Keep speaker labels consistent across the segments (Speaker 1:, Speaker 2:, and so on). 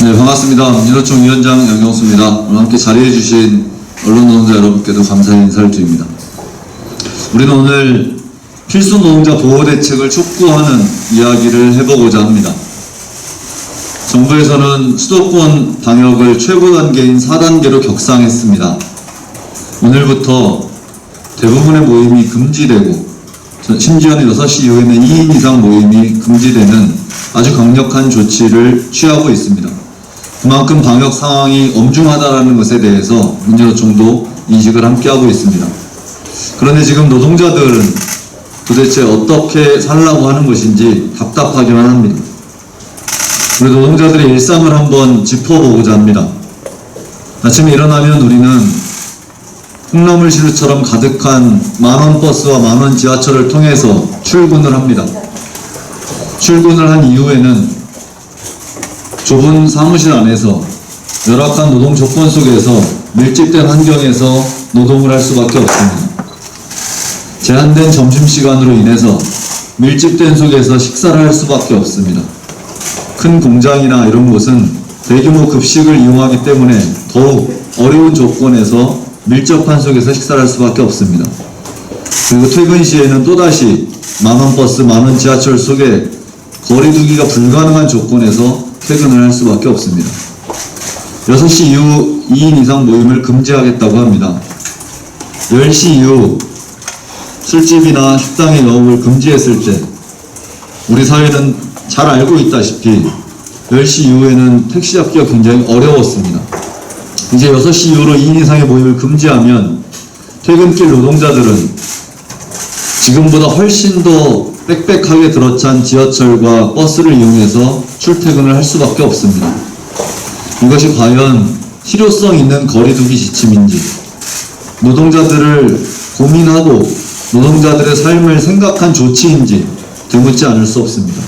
Speaker 1: 네, 반갑습니다. 민노총 위원장 양경수입니다. 오늘 함께 자리해주신 언론 노동자 여러분께도 감사의 인사를 드립니다. 우리는 오늘 필수 노동자 보호 대책을 촉구하는 이야기를 해보고자 합니다. 정부에서는 수도권 방역을 최고 단계인 4단계로 격상했습니다. 오늘부터 대부분의 모임이 금지되고 심지어는 6시 이후에는 2인 이상 모임이 금지되는 아주 강력한 조치를 취하고 있습니다. 그만큼 방역 상황이 엄중하다는 것에 대해서 민주노총도 인식을 함께하고 있습니다. 그런데 지금 노동자들은 도대체 어떻게 살라고 하는 것인지 답답하기만 합니다. 우리 노동자들의 일상을 한번 짚어보고자 합니다. 아침에 일어나면 우리는 콩나물시루처럼 가득한 만원 버스와 만원 지하철을 통해서 출근을 합니다. 출근을 한 이후에는 좁은 사무실 안에서 열악한 노동 조건 속에서 밀집된 환경에서 노동을 할 수밖에 없습니다. 제한된 점심시간으로 인해서 밀집된 속에서 식사를 할 수밖에 없습니다. 큰 공장이나 이런 곳은 대규모 급식을 이용하기 때문에 더욱 어려운 조건에서 밀접한 속에서 식사를 할 수밖에 없습니다. 그리고 퇴근 시에는 또다시 만원 버스, 만원 지하철 속에 거리두기가 불가능한 조건에서 퇴근을 할 수밖에 없습니다. 6시 이후 2인 이상 모임을 금지하겠다고 합니다. 10시 이후 술집이나 식당의 영업을 금지했을 때 우리 사회는 잘 알고 있다시피 10시 이후에는 택시 잡기가 굉장히 어려웠습니다. 이제 6시 이후로 2인 이상의 모임을 금지하면 퇴근길 노동자들은 지금보다 훨씬 더 빽빽하게 들어찬 지하철과 버스를 이용해서 출퇴근을 할 수밖에 없습니다. 이것이 과연 실효성 있는 거리두기 지침인지 노동자들을 고민하고 노동자들의 삶을 생각한 조치인지 되묻지 않을 수 없습니다.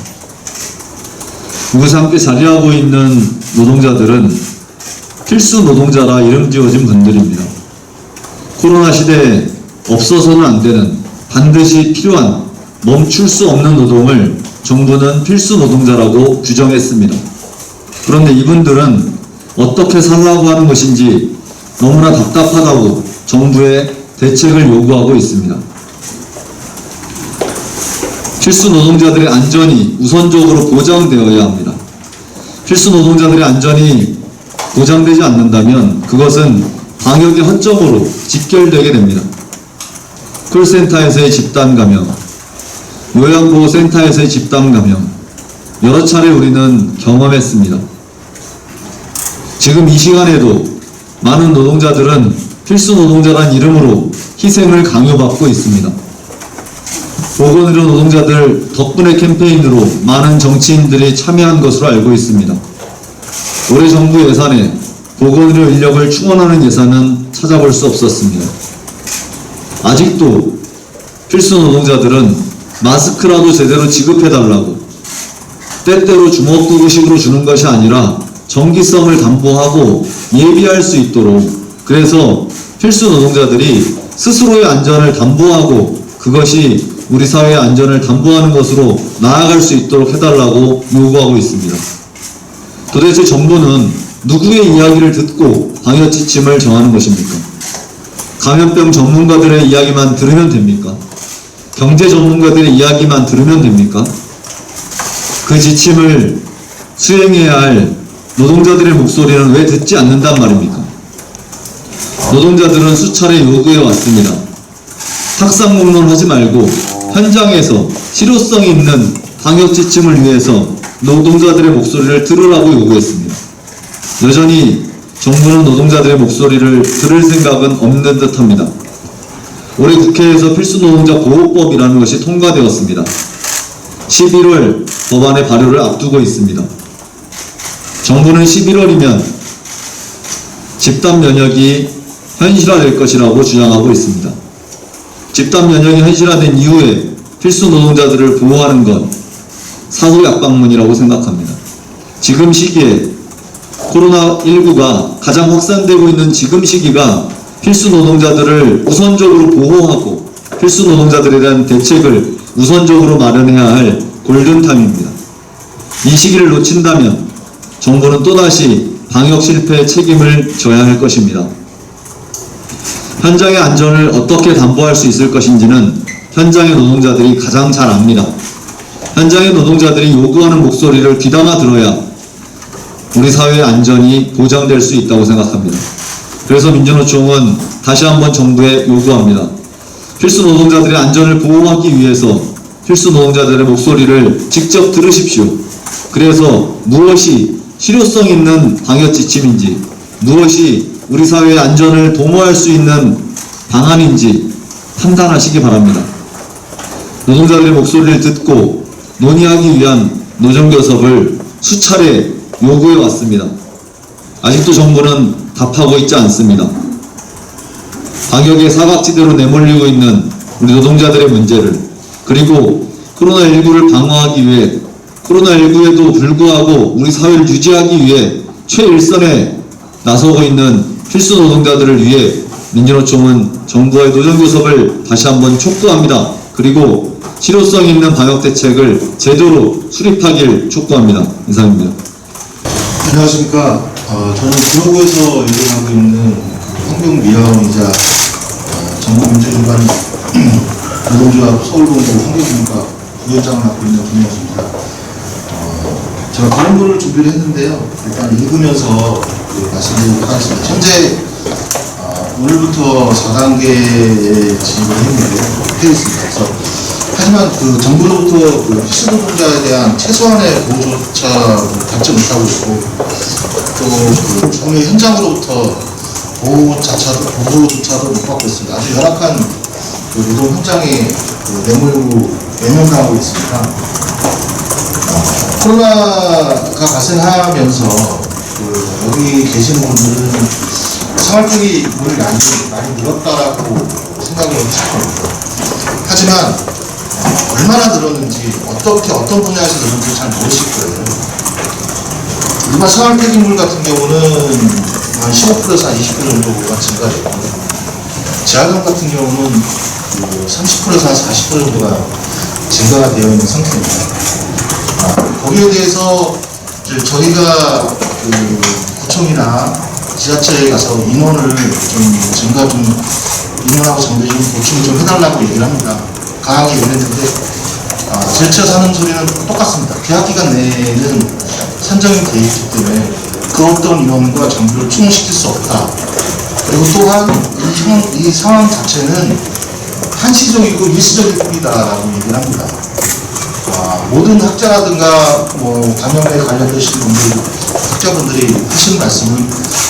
Speaker 1: 이곳에 함께 자리하고 있는 노동자들은 필수 노동자라 이름 지어진 분들입니다. 코로나 시대에 없어서는 안 되는 반드시 필요한 멈출 수 없는 노동을 정부는 필수 노동자라고 규정했습니다. 그런데 이분들은 어떻게 살라고 하는 것인지 너무나 답답하다고 정부에 대책을 요구하고 있습니다. 필수 노동자들의 안전이 우선적으로 보장되어야 합니다. 필수 노동자들의 안전이 보장되지 않는다면 그것은 방역의 허점으로 직결되게 됩니다. 콜센터에서의 집단 감염, 요양보호센터에서의 집단 감염, 여러 차례 우리는 경험했습니다. 지금 이 시간에도 많은 노동자들은 필수 노동자란 이름으로 희생을 강요받고 있습니다. 보건의료 노동자들 덕분에 캠페인으로 많은 정치인들이 참여한 것으로 알고 있습니다. 올해 정부 예산에 보건의료 인력을 충원하는 예산은 찾아볼 수 없었습니다. 아직도 필수 노동자들은 마스크라도 제대로 지급해달라고 때때로 주먹구구식으로 주는 것이 아니라 정기성을 담보하고 예비할 수 있도록 그래서 필수 노동자들이 스스로의 안전을 담보하고 그것이 우리 사회의 안전을 담보하는 것으로 나아갈 수 있도록 해달라고 요구하고 있습니다. 도대체 정부는 누구의 이야기를 듣고 방역 지침을 정하는 것입니까? 감염병 전문가들의 이야기만 들으면 됩니까? 경제 전문가들의 이야기만 들으면 됩니까? 그 지침을 수행해야 할 노동자들의 목소리는 왜 듣지 않는단 말입니까? 노동자들은 수차례 요구해 왔습니다. 탁상공론 하지 말고 현장에서 실효성 있는 방역 지침을 위해서 노동자들의 목소리를 들으라고 요구했습니다. 여전히 정부는 노동자들의 목소리를 들을 생각은 없는 듯합니다. 올해 국회에서 필수노동자 보호법이라는 것이 통과되었습니다. 11월 법안의 발효를 앞두고 있습니다. 정부는 11월이면 집단 면역이 현실화될 것이라고 주장하고 있습니다. 집단 면역이 현실화된 이후에 필수 노동자들을 보호하는 건 사후 약방문이라고 생각합니다. 지금 시기에 코로나19가 가장 확산되고 있는 지금 시기가 필수 노동자들을 우선적으로 보호하고 필수 노동자들에 대한 대책을 우선적으로 마련해야 할 골든타임입니다. 이 시기를 놓친다면 정부는 또다시 방역 실패의 책임을 져야 할 것입니다. 현장의 안전을 어떻게 담보할 수 있을 것인지는 현장의 노동자들이 가장 잘 압니다. 현장의 노동자들이 요구하는 목소리를 귀담아 들어야 우리 사회의 안전이 보장될 수 있다고 생각합니다. 그래서 민주노총은 다시 한번 정부에 요구합니다. 필수 노동자들의 안전을 보호하기 위해서 필수 노동자들의 목소리를 직접 들으십시오. 그래서 무엇이 실효성 있는 방역 지침인지, 무엇이 우리 사회의 안전을 도모할 수 있는 방안인지 판단하시기 바랍니다. 노동자들의 목소리를 듣고 논의하기 위한 노정교섭을 수차례 요구해 왔습니다. 아직도 정부는 답하고 있지 않습니다. 방역의 사각지대로 내몰리고 있는 우리 노동자들의 문제를, 그리고 코로나19를 방어하기 위해, 코로나19에도 불구하고 우리 사회를 유지하기 위해 최일선에 나서고 있는 필수 노동자들을 위해 민주노총은 정부와의 노정교섭을 다시 한번 촉구합니다. 그리고 실효성 있는 방역 대책을 제대로 수립하길 촉구합니다. 이상입니다.
Speaker 2: 안녕하십니까. 저는 기업부에서 일하고 있는 환경미화원이자 전국민주주의반 노동조합 서울본부 환경문과 부위원장을 맡고 있는 김영수입니다. 제가 발언문을 준비를 했는데요. 일단 읽으면서 말씀드리도록 하겠습니다. 현재 오늘부터 4단계의 진입을 했는데요. 되어 있습니다. 그래서 하지만 정부로부터 필수 노동자에 대한 최소한의 보호조차 받지 못하고 있고, 또 정의 현장으로부터 보호조차도 못 받고 있습니다. 아주 열악한 노동 현장에 내몰당하고 있습니다. 코로나가 발생하면서 여기 계시는 분들은 생활비용이 많이 늘었다라고 생각을 합니다. 하지만 얼마나 늘었는지, 어떤 분야에서 늘었는지 잘 모르실 거예요. 일반 생활폐기물 같은 경우는 한 15%에서 한 20% 정도가 증가됐고, 재활용 같은 경우는 30%에서 한 40% 정도가 증가가 되어 있는 상태입니다. 거기에 대해서 저희가 구청이나 지자체에 가서 인원을 인원하고 정비 좀 보충 좀 해달라고 얘기를 합니다. 강하게 얘기했는데, 지자체에서 하는 소리는 똑같습니다. 계약기간 내에는 산정이 되어 있기 때문에 그 어떤 인원과 정비를 충원시킬 수 없다. 그리고 또한 이 상황 자체는 한시적이고 일시적일 뿐이다라고 얘기를 합니다. 모든 학자라든가 감염에 관련되신 학자분들이 하시는 말씀은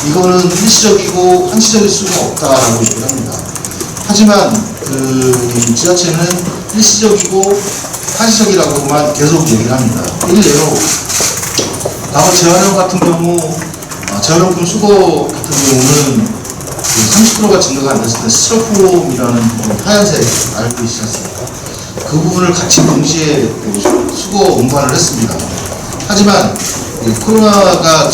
Speaker 2: 이거는 일시적이고 한시적일 수가 없다라고 얘기를 합니다. 하지만 지자체는 일시적이고 한시적이라고만 계속 얘기를 합니다. 일례로 과거 재활용 같은 경우, 재활용품 수거 같은 경우는 30%가 증가가 안 됐을 때 스티로폼이라는 하얀색 알고 계시지 않습니까? 그 부분을 같이 동시에 수거 운반을 했습니다. 하지만 코로나가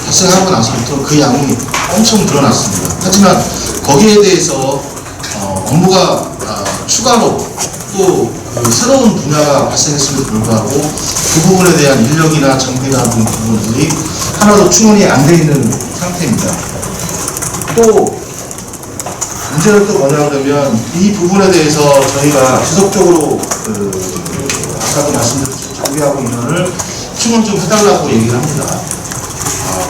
Speaker 2: 발생하고 나서부터 그 양이 엄청 늘어났습니다. 하지만 거기에 대해서 업무가 추가로 또 새로운 분야가 발생했음에도 불구하고 그 부분에 대한 인력이나 정비나 그런 부분들이 하나도 충원이 안 돼 있는 상태입니다. 또 문제는 또 뭐냐 그러면 이 부분에 대해서 저희가 지속적으로 아까도 말씀드렸듯이 정비하고 인원을 충원 좀 해달라고 얘기를 합니다.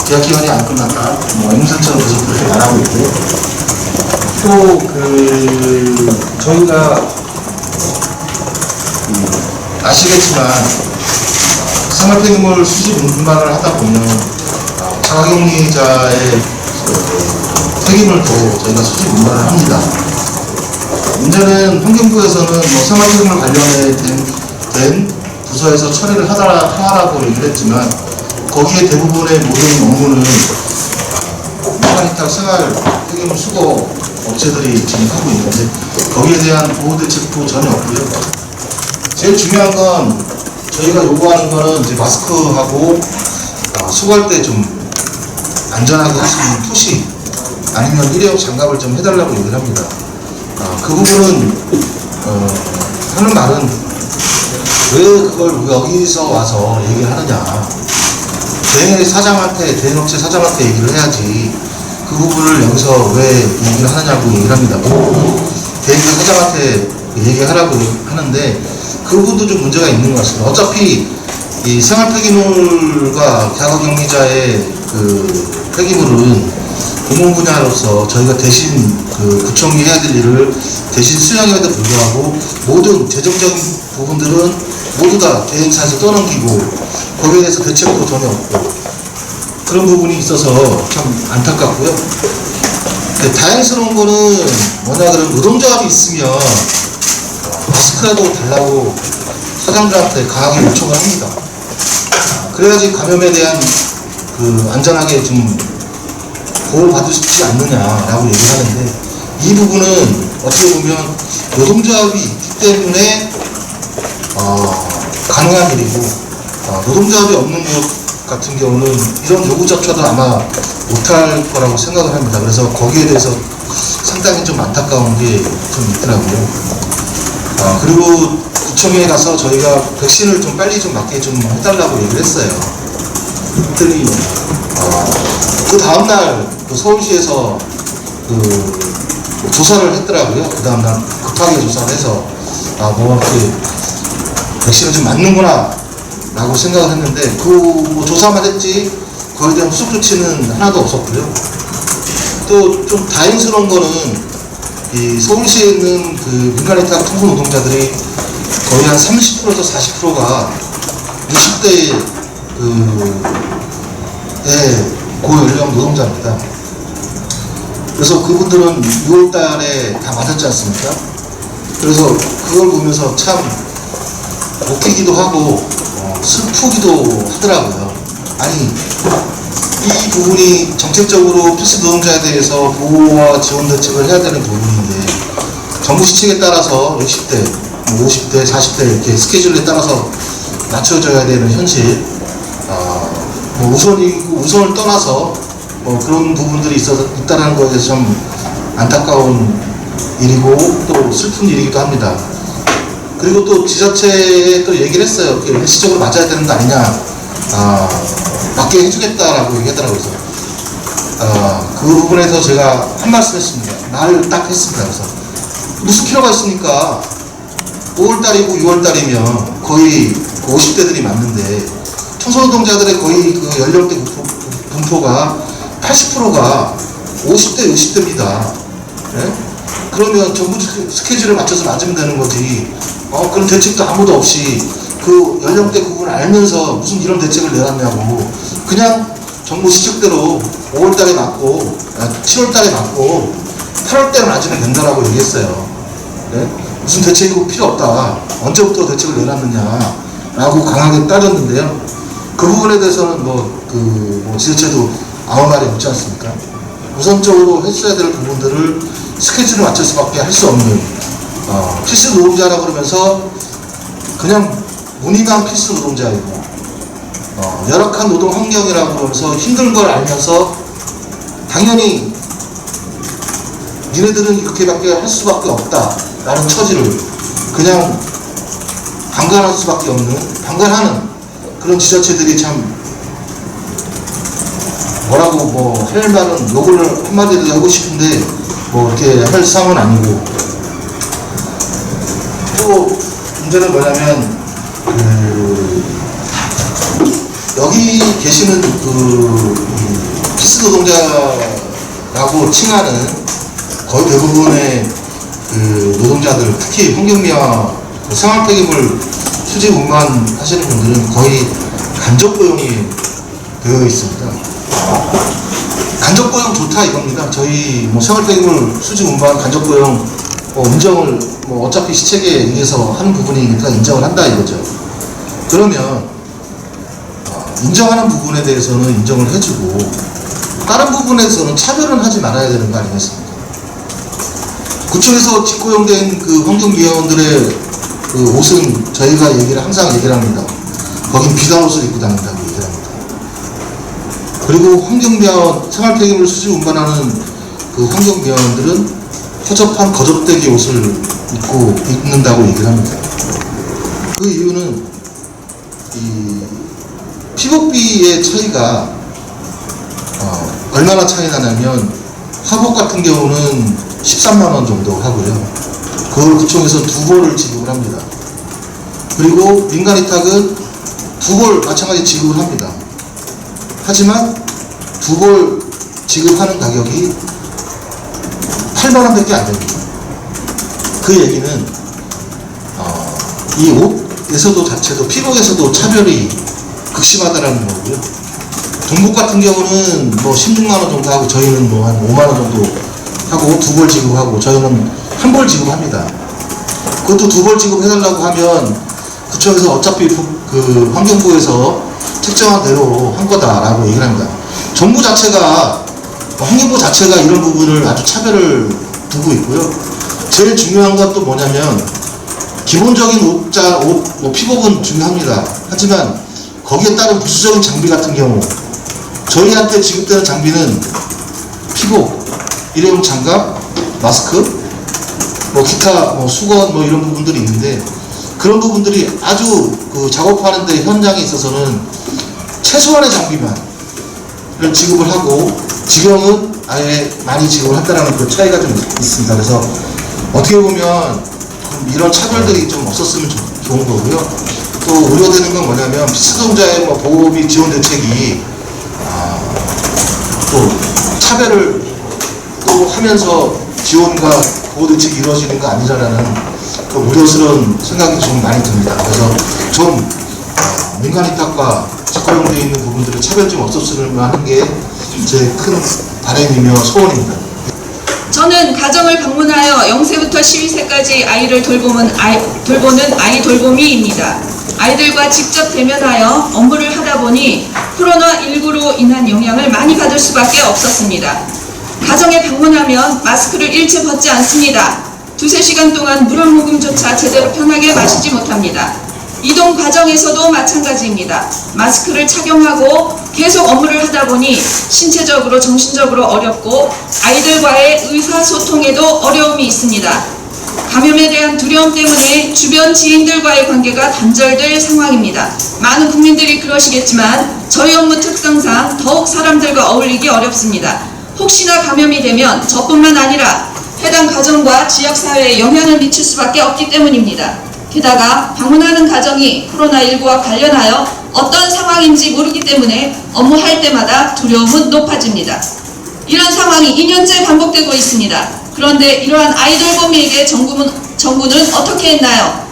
Speaker 2: 계약 기간이 안 끝났다, 앵무새처럼 계속 그렇게 말하고 있고, 또 저희가 아시겠지만 생활폐기물 수집 운반을 하다 보면 자가격리자의 폐기물도 저희가 수집 운반을 합니다. 문제는 환경부에서는 생활폐기물 관련된 부서에서 처리를 하라고 얘기를 했지만, 거기에 대부분의 모든 업무는 일반위탁 생활폐기물 수거 업체들이 지금 하고 있는데 거기에 대한 보호 대책도 전혀 없고요. 제일 중요한 건 저희가 요구하는 거는 이제 마스크하고 수거할 때 좀 안전하게 할 수 있는 토시 아니면 일회용 장갑을 좀 해달라고 얘기를 합니다. 그 부분은 하는 말은 왜 그걸 여기서 와서 얘기를 하느냐, 대행업체 사장한테 얘기를 해야지 그 부분을 여기서 왜 얘기를 하느냐고 얘기를 합니다. 대행사 사장한테 얘기하라고 하는데 그 부분도 좀 문제가 있는 것 같습니다. 어차피 이 생활 폐기물과 자가 격리자의 그 폐기물은 공공 분야로서 저희가 대신 그 구청이 해야 될 일을 대신 수행해야도 불구하고 모든 재정적인 부분들은 모두 다 대행사에서 떠넘기고 거기에 대해서 대책도 전혀 없고 그런 부분이 있어서 참 안타깝고요. 다행스러운 거는 뭐냐 그러면 노동조합이 있으면 마스크라도 달라고 사장들한테 강하게 요청을 합니다. 그래야지 감염에 대한 그 안전하게 좀 보호를 받을 수 있지 않느냐라고 얘기를 하는데 이 부분은 어떻게 보면 노동조합이 있기 때문에 가능한 일이고 노동조합이 없는 것 같은 경우는 이런 요구조차도 아마 못할 거라고 생각을 합니다. 그래서 거기에 대해서 상당히 좀 안타까운 게 좀 있더라고요. 그리고 구청에 가서 저희가 백신을 좀 빨리 좀 맞게 좀 해달라고 얘기를 했어요. 그랬더니 그 다음날 그 서울시에서 그 조사를 했더라고요. 그 다음날 급하게 조사를 해서 뭐 이렇게 백신을 좀 맞는구나 라고 생각을 했는데 뭐 조사만 했지 거기에 대한 후속 조치는 하나도 없었고요. 또 좀 다행스러운 거는 이 서울시에 있는 그 민간위탁 청소 노동자들이 거의 한 30%에서 40%가 60대 고연령 노동자입니다. 그래서 그분들은 6월 달에 다 맞았지 않습니까? 그래서 그걸 보면서 참 웃기기도 하고 슬프기도 하더라고요. 아니 이 부분이 정책적으로 필수 노동자에 대해서 보호와 지원 대책을 해야 되는 부분인데 정부 시책에 따라서 60대, 50대, 40대 이렇게 스케줄에 따라서 맞춰져야 되는 현실 뭐 우선을 떠나서 뭐 그런 부분들이 있다는 거에 대해서 좀 안타까운 일이고 또 슬픈 일이기도 합니다. 그리고 또 지자체에 또 얘기를 했어요. 일시적으로 맞아야 되는 거 아니냐. 맞게 해주겠다라고 얘기하더라고요. 그 부분에서 제가 한 말씀 했습니다. 말을 딱 했습니다. 그래서 무슨 필요가 있습니까? 5월달이고 6월달이면 거의 50대들이 맞는데 청소노동자들의 거의 그 연령대 분포가 80%가 50대, 60대입니다. 네? 그러면 정부 스케줄에 맞춰서 맞으면 되는 거지. 그런 대책도 아무도 없이 그 연령대 구분을 알면서 무슨 이런 대책을 내놨냐고. 그냥 정부 시책대로 5월달에 맞고 7월달에 맞고 8월달에 맞으면 된다라고 얘기했어요. 네? 무슨 대책이 필요 없다. 언제부터 대책을 내놨느냐라고 강하게 따졌는데요. 그 부분에 대해서는 지자체도 아무 말이 없지 않습니까? 우선적으로 했어야 될 부분들을 스케줄에 맞출 수밖에 할 수 없는 필수 노동자라고 그러면서 그냥 무늬만 필수 노동자이고 열악한 노동 환경이라고 그러면서 힘든 걸 알면서 당연히 니네들은 이렇게밖에 할 수밖에 없다라는 처지를 그냥 방관할 수밖에 없는 방관하는 그런 지자체들이 참 뭐라고 할 말은 욕을 한마디라도 하고 싶은데 이렇게 할 상은 아니고 또 문제는 뭐냐면 여기 계시는 필수 노동자라고 칭하는 거의 대부분의 노동자들 특히 환경미화 생활 폐기물 수지 운반 하시는 분들은 거의 간접 고용이 되어 있습니다. 간접 고용 좋다 이겁니다. 저희 생활 폐기물 수지 운반 간접 고용 인정을 어차피 시책에 의해서 하는 부분이니까 인정을 한다 이거죠. 그러면 인정하는 부분에 대해서는 인정을 해주고 다른 부분에서는 차별은 하지 말아야 되는 거 아니겠습니까? 구청에서 직고용된 그 환경미화원들의 그 옷은 저희가 항상 얘기를 합니다. 거긴 비단 옷을 입고 다닌다고 얘기를 합니다. 그리고 환경미화원 생활폐기물 수지 운반하는 그 환경미화원들은 허접한 거적대기 옷을 입는다고 얘기를 합니다. 그 이유는 피복비의 차이가 얼마나 차이 나냐면 화복 같은 경우는 13만 원 정도 하고요. 그걸 구청에서 2벌을 지급을 합니다. 그리고 민간 위탁은 2벌 마찬가지 지급을 합니다. 하지만 2벌 지급하는 가격이 8만 원밖에 안 됩니다. 그 얘기는 이 옷에서도 자체도 피복에서도 차별이 극심하다라는 거고요. 동복 같은 경우는 뭐 16만 원 정도 하고 저희는 뭐 한 5만 원 정도 하고 2벌 지급하고 저희는 1벌 지급합니다. 그것도 2벌 지급해달라고 하면 구청에서 어차피 그 환경부에서 책정한 대로 한 거다라고 얘기를 합니다. 정부 자체가 환경부 자체가 이런 부분을 아주 차별을 두고 있고요. 제일 중요한 건 또 뭐냐면 기본적인 옷, 피복은 중요합니다. 하지만 거기에 따른 부수적인 장비 같은 경우 저희한테 지급되는 장비는 피복, 일회용 장갑, 마스크, 뭐 기타 뭐 수건 뭐 이런 부분들이 있는데 그런 부분들이 아주 그 작업하는데 현장에 있어서는 최소한의 장비만 지급을 하고 지경은 아예 많이 지급을 한다는 그 차이가 좀 있습니다. 그래서 어떻게 보면 이런 차별들이 좀 없었으면 좋은 거고요. 또 우려되는 건 뭐냐면 피스노동자의 뭐 보호비 지원 대책이 또 차별을 또 하면서 지원과 보호 대책이 이루어지는 거 아니라는 그 우려스러운 생각이 좀 많이 듭니다. 그래서 좀 민간 위탁과 직화용되어 있는 부분들의 차별 좀 없었으면 하는 게 제 큰 바람이며 소원입니다.
Speaker 3: 저는 가정을 방문하여 0세부터 12세까지 아이를 돌보는 아이 돌보미입니다. 아이들과 직접 대면하여 업무를 하다 보니 코로나19로 인한 영향을 많이 받을 수밖에 없었습니다. 가정에 방문하면 마스크를 일체 벗지 않습니다. 2~3시간 동안 물 한 모금조차 제대로 편하게 마시지 못합니다. 이동 과정에서도 마찬가지입니다. 마스크를 착용하고 계속 업무를 하다 보니 신체적으로 정신적으로 어렵고 아이들과의 의사소통에도 어려움이 있습니다. 감염에 대한 두려움 때문에 주변 지인들과의 관계가 단절될 상황입니다. 많은 국민들이 그러시겠지만 저희 업무 특성상 더욱 사람들과 어울리기 어렵습니다. 혹시나 감염이 되면 저뿐만 아니라 해당 가정과 지역사회에 영향을 미칠 수밖에 없기 때문입니다. 게다가 방문하는 가정이 코로나19와 관련하여 어떤 상황인지 모르기 때문에 업무할 때마다 두려움은 높아집니다. 이런 상황이 2년째 반복되고 있습니다. 그런데 이러한 아이돌보미에게 정부는 어떻게 했나요?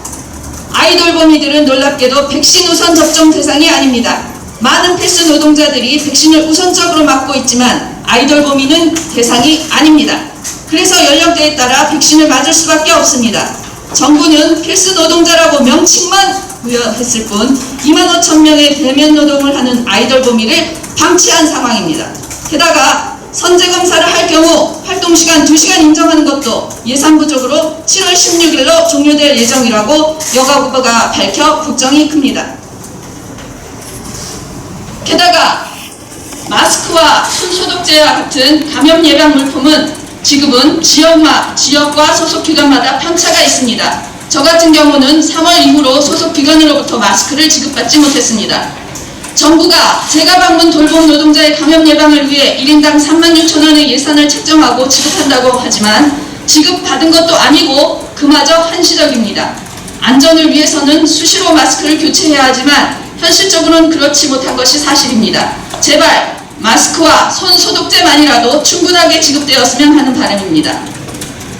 Speaker 3: 아이돌보미들은 놀랍게도 백신 우선 접종 대상이 아닙니다. 많은 필수 노동자들이 백신을 우선적으로 맞고 있지만 아이돌보미는 대상이 아닙니다. 그래서 연령대에 따라 백신을 맞을 수밖에 없습니다. 정부는 필수 노동자라고 명칭만 부여했을 뿐 25,000명의 대면 노동을 하는 아이돌보미를 방치한 상황입니다. 게다가 선제검사를 할 경우 활동시간 2시간 인정하는 것도 예산 부족으로 7월 16일로 종료될 예정이라고 여가부가 밝혀 걱정이 큽니다. 게다가 마스크와 손소독제와 같은 감염 예방 물품은 지급은 지역과 소속기관마다 편차가 있습니다. 저 같은 경우는 3월 이후로 소속기관으로부터 마스크를 지급받지 못했습니다. 정부가 제가 방문 돌봄 노동자의 감염 예방을 위해 1인당 36,000원의 예산을 책정하고 지급한다고 하지만 지급받은 것도 아니고 그마저 한시적입니다. 안전을 위해서는 수시로 마스크를 교체해야 하지만 현실적으로는 그렇지 못한 것이 사실입니다. 제발 마스크와 손 소독제만이라도 충분하게 지급되었으면 하는 바람입니다.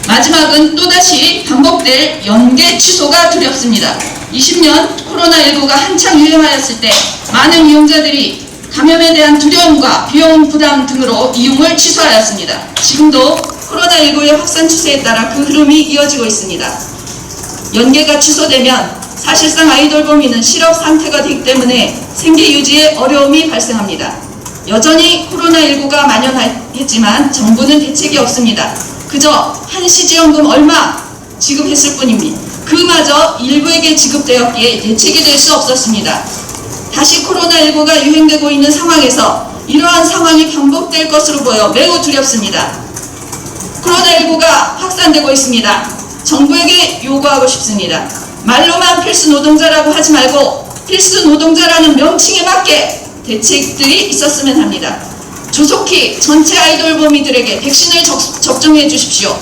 Speaker 3: 마지막은 또다시 반복될 연계 취소가 두렵습니다. 20년 코로나19가 한창 유행하였을 때 많은 이용자들이 감염에 대한 두려움과 비용 부담 등으로 이용을 취소하였습니다. 지금도 코로나19의 확산 추세에 따라 그 흐름이 이어지고 있습니다. 연계가 취소되면 사실상 아이돌보미는 실업 상태가 되기 때문에 생계 유지에 어려움이 발생합니다. 여전히 코로나19가 만연했지만 정부는 대책이 없습니다. 그저 한시지원금 얼마 지급했을 뿐입니다. 그마저 일부에게 지급되었기에 대책이 될 수 없었습니다. 다시 코로나19가 유행되고 있는 상황에서 이러한 상황이 반복될 것으로 보여 매우 두렵습니다. 코로나19가 확산되고 있습니다. 정부에게 요구하고 싶습니다. 말로만 필수 노동자라고 하지 말고 필수 노동자라는 명칭에 맞게 대책들이 있었으면 합니다. 조속히 전체 아이돌보미들에게 백신을 접종해 주십시오.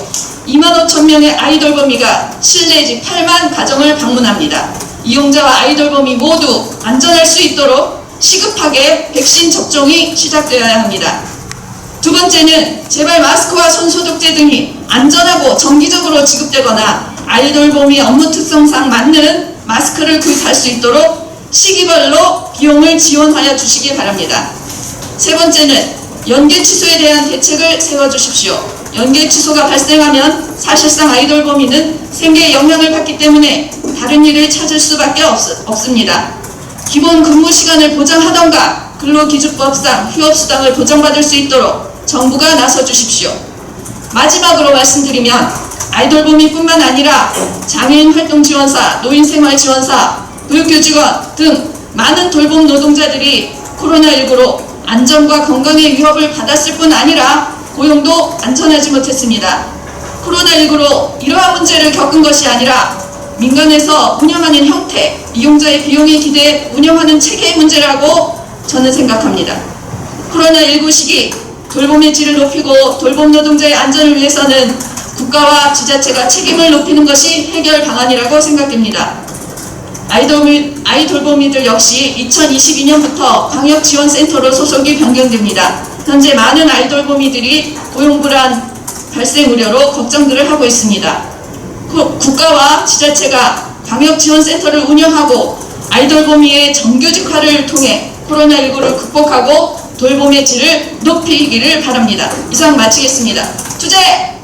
Speaker 3: 25,000명의 아이돌보미가 실내 집 8만 가정을 방문합니다. 이용자와 아이돌보미 모두 안전할 수 있도록 시급하게 백신 접종이 시작되어야 합니다. 두 번째는 제발 마스크와 손소독제 등이 안전하고 정기적으로 지급되거나 아이돌보미 업무 특성상 맞는 마스크를 구입할 수 있도록 시기별로 비용을 지원하여 주시기 바랍니다. 세 번째는 연계 취소에 대한 대책을 세워주십시오. 연계 취소가 발생하면 사실상 아이돌보미는 생계에 영향을 받기 때문에 다른 일을 찾을 수밖에 없습니다. 기본 근무 시간을 보장하던가 근로기준법상 휴업수당을 보장받을 수 있도록 정부가 나서주십시오. 마지막으로 말씀드리면 아이돌보미뿐만 아니라 장애인 활동지원사, 노인생활지원사, 보육교직원 등 많은 돌봄 노동자들이 코로나19로 안전과 건강의 위협을 받았을 뿐 아니라 고용도 안전하지 못했습니다. 코로나19로 이러한 문제를 겪은 것이 아니라 민간에서 운영하는 형태, 이용자의 비용에 기대해 운영하는 체계의 문제라고 저는 생각합니다. 코로나19 시기 돌봄의 질을 높이고 돌봄 노동자의 안전을 위해서는 국가와 지자체가 책임을 높이는 것이 해결 방안이라고 생각됩니다. 아이돌보미들 역시 2022년부터 광역지원센터로 소속이 변경됩니다. 현재 많은 아이돌보미들이 고용불안 발생 우려로 걱정들을 하고 있습니다. 국가와 지자체가 광역지원센터를 운영하고 아이돌보미의 정규직화를 통해 코로나19를 극복하고 돌봄의 질을 높이기를 바랍니다. 이상 마치겠습니다. 투쟁!